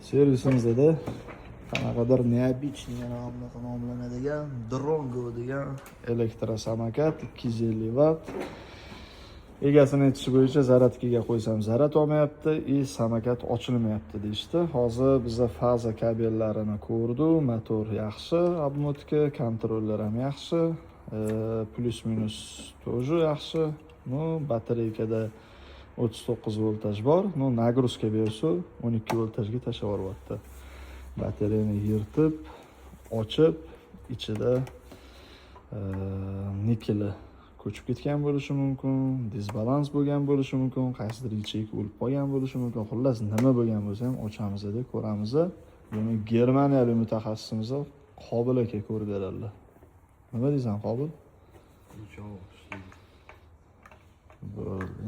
Servisimizda qanaqadir neobichniy nomlanadigan Drongo degan elektrosamokat 250 vatt. Egasini aytishi bo'yicha zaryadkaga qo'ysam zaryad olmayapti, samokat ochilmayapti deyishdi. Hozir biza faza kabellarini ko'rdik, motor yaxshi, obmotka, kontroller ham yaxshi, plus minus тоже yaxshi. Batareykada 39 voltaj bor. Nagruzka bersa 12 voltajga tashlab yuboryapti. Batareyani yirtib, ochib, ichida nikeli ko'chib ketgan bo'lishi mumkin, disbalans bo'lgan bo'lishi mumkin, qaysidir yechik o'lib qolgan bo'lishi mumkin. Xullas, nima bo'lgan bo'lsa ham ochamiz deb ko'ramiz. Buni germaniyalik mutaxassisimiz Qobil aka ko'rib beradilar. Nima deysan, Qobil?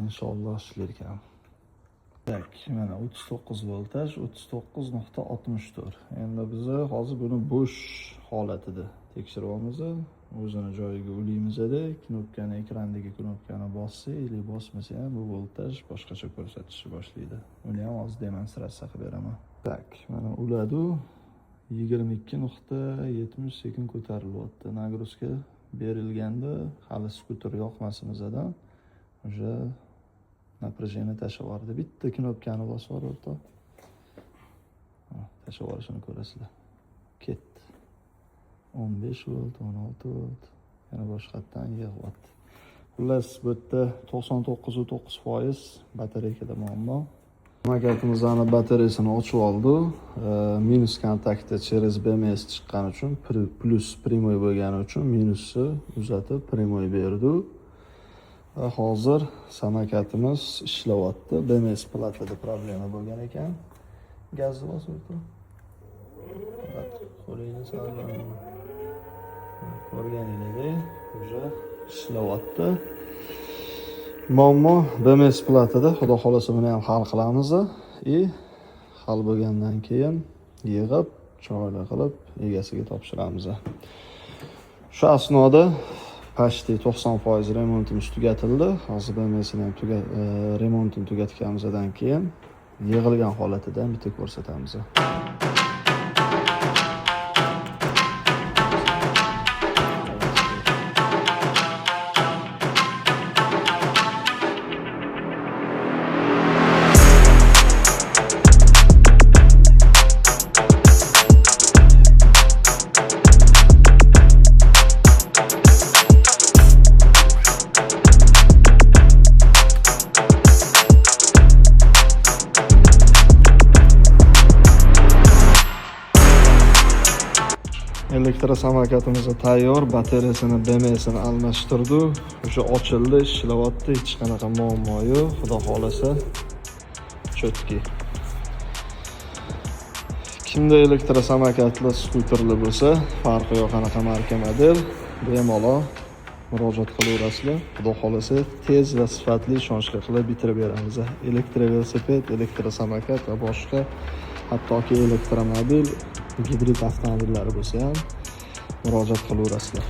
Inshaalloh ishlar ekan. Tak, mana 39 voltaj, 39.64. Endi biz hozir buni bo'sh holatida tekshiryapmiz. O'zini joyiga ulaymiz-da, knopkani, ekrandagi knopkani bossa, yoki bosmasa ham bu voltaj boshqacha ko'rsatishni boshlaydi. Uni ham hozir demonstratsiya qilib beraman. Tak, mana uladi. 22.70 sekund ko'tarilyapti. Nagruzka berilganda hali skuter yoqmasimizdan уже напряжение tashlab yubordi. Bitta knopkani bosib yubordi. Tashlab yuborishini ko'rasizlar. Ketdi. 15 volt, 16 volt, yana boshqatdan yig'yapti. Xullas, bu yerda 99.9% batareykada muammo. Samokatimizning batareyasini ochib oldi. Minus kontaktda через BMS chiqqani uchun, plus primoy bo'lgani uchun minusni uzatib primoy berdi. Hozir samokatimiz ishlayapti. BMS platada problema bo'lgan ekan. Gazni bosibdi. Qo'lingni solgan. Ko'rganingizdek, уже ishlayapti. Muammo BMS platada, xudo xolasa buni ham hal qilamiz. Hal bo'lgandan keyin yig'ib, chiroyli qilib egasiga topshiramiz. Shu asnoda почти 90% remontimiz tugatildi. Hozir BMSni ham remontini tugatganimizdan keyin yig'ilgan holatida bitta ko'rsatamiz. Elektrosamokatimiz tayyor, batareyasini, BMSini almashtirdi. O'sha ochildi, ishlayapti, hech qanaqa muammo yo'q. Xudo xolasa chotki. Kimda elektrosamokatlar, skuterlar bo'lsa, farqi yo'q qanaqa marka model, bemalol murojaat qilaverasizlar. Xudo xolasa tez va sifatli ishonchli qilib bitirib beramiz. Elektrovelosiped, elektrosamokat va boshqa hattoki elektromobil, gibrid avtomobillari bo'lsa ham murojaat qilaverasizlar.